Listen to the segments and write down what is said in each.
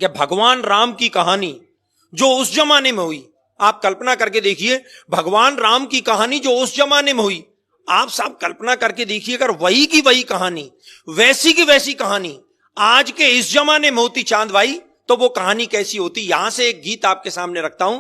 कि भगवान राम की कहानी जो उस जमाने में हुई, आप कल्पना करके देखिए, भगवान राम की कहानी जो उस जमाने में हुई, आप सब कल्पना करके देखिए, अगर वही की वही कहानी, वैसी की वैसी कहानी आज के इस जमाने में होती चांद भाई, तो वो कहानी कैसी होती। यहां से एक गीत आपके सामने रखता हूं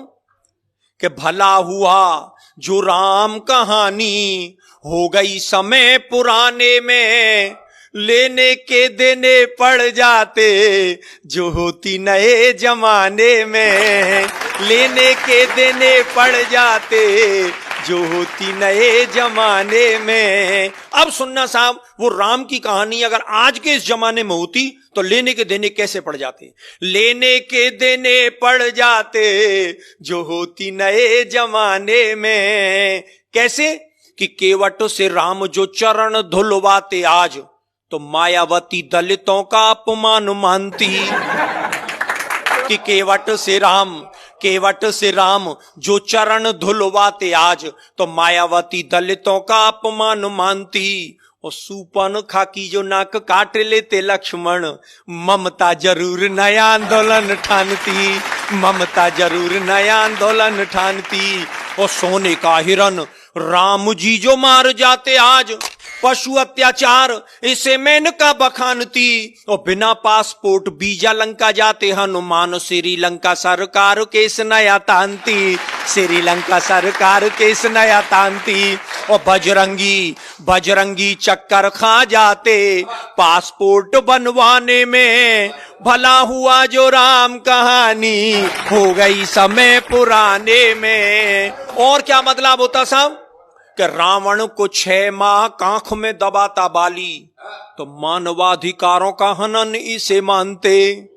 कि भला हुआ जो राम कहानी हो गई समय पुराने में, लेने के देने पड़ जाते जो होती नए जमाने में, लेने के देने पड़ जाते जो होती नए जमाने में। अब सुनना साहब, वो राम की कहानी अगर आज के इस जमाने में होती तो लेने के देने कैसे पड़ जाते। लेने के देने पड़ जाते जो होती नए जमाने में। कैसे कि केवट से राम जो चरण धुलवाते आज, तो मायावती दलितों का अपमान मानती। कि केवट से राम जो चरण धुलवाते आज, तो मायावती दलितों का अपमान मानती। और सूपन खाकी जो नाक काट लेते लक्ष्मण, ममता जरूर नया आंदोलन ठानती, ममता जरूर नया आंदोलन ठानती। और सोने का हिरन राम जी जो मार जाते आज, पशु अत्याचार इसे मेनका बखानती। और बिना पासपोर्ट वीजा लंका जाते हनुमान, श्रीलंका सरकार केस नया तानती, श्रीलंका सरकार केस नया तानती। और बजरंगी चक्कर खा जाते पासपोर्ट बनवाने में, भला हुआ जो राम कहानी हो गई समय पुराने में। और क्या बदलाव होता साहब कि रावण को 6 माह कांख में दबाता बाली, तो मानवाधिकारों का हनन इसे मानते।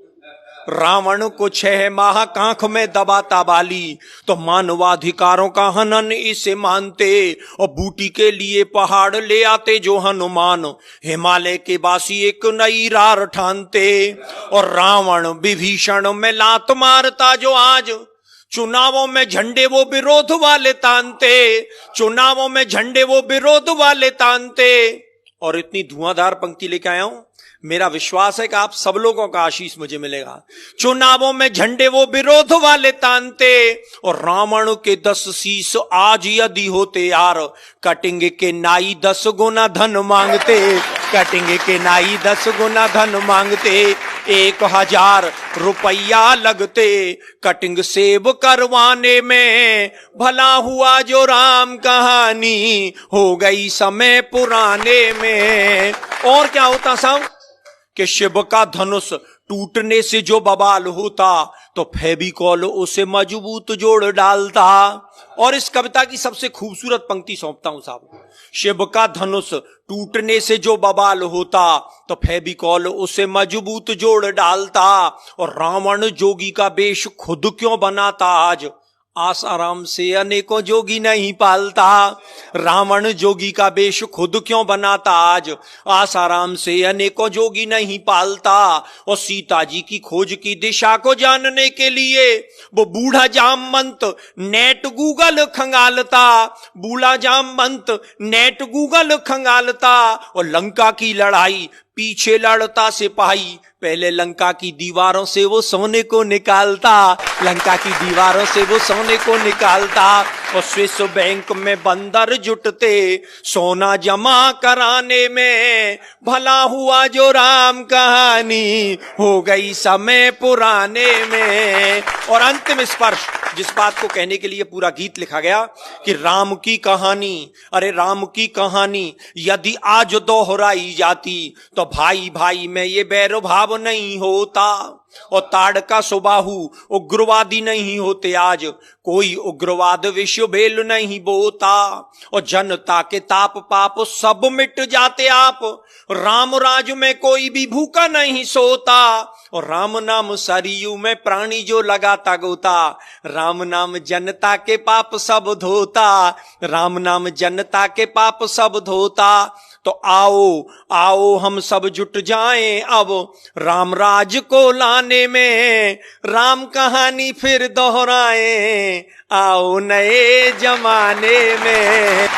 रावण को 6 माह कांख में दबाता बाली, तो मानवाधिकारों का हनन इसे मानते। और बूटी के लिए पहाड़ ले आते जो हनुमान, हिमालय के बासी एक नई रार ठानते। और रावण विभीषण में लात मारता जो आज, चुनावों में झंडे वो विरोध वाले तानते, चुनावों में झंडे वो विरोध वाले तानते। और इतनी धुआंधार पंक्ति लेके आया हूं, मेरा विश्वास है कि आप सब लोगों का आशीष मुझे मिलेगा। चुनावों में झंडे वो विरोध वाले तानते। और रावण के 10 शीश आज यदि होते यार, कटेंगे के नाई 10 गुना धन मांगते, कटेंगे के नाई 10 गुना धन मांगते। 1000 रुपया लगते कटिंग सेब करवाने में, भला हुआ जो राम कहानी हो गई समय पुराने में। और क्या होता साहब कि शिव का धनुष टूटने से जो बवाल होता, तो फेविकॉल उसे मजबूत जोड़ डालता। और इस कविता की सबसे खूबसूरत पंक्ति सौंपता हूं साहब, शिव का धनुष टूटने से जो बवाल होता, तो फेविकॉल उसे मजबूत जोड़ डालता। और रावण जोगी का वेश खुद क्यों बनाता आज, आसाराम से अनेकों जोगी नहीं पालता। रावण जोगी का वेश खुद क्यों बनाता आज, आसाराम से अनेकों जोगी नहीं पालता। और सीता जी की खोज की दिशा को जानने के लिए वो बूढ़ा जामवंत नेट गूगल खंगालता, बूढ़ा जामवंत नेट गूगल खंगालता। और लंका की लड़ाई पीछे लड़ता सिपाही, पहले लंका की दीवारों से वो सोने को निकालता, लंका की दीवारों से वो सोने को निकालता। और स्विस बैंक में बंदर जुटते सोना जमा कराने में, भला हुआ जो राम कहानी हो गई समय पुराने में। और अंतिम स्पर्श, जिस बात को कहने के लिए पूरा गीत लिखा गया कि राम की कहानी, अरे राम की कहानी यदि आज दोहराई जाती, तो भाई भाई में ये बैर भाव नहीं होता। और ताड़का सुबाहु उग्रवादी नहीं होते आज, कोई उग्रवाद विश्व भेल नहीं बोता। और जनता के ताप पाप सब मिट जाते आप, राम राज में कोई भी भूखा नहीं सोता। और राम नाम सरयू में प्राणी जो लगाता गोता, राम नाम जनता के पाप सब धोता, राम नाम जनता के पाप सब धोता। तो आओ आओ हम सब जुट जाएं अब राम राज को लाने में, राम कहानी फिर दोहराएं आओ नए जमाने में।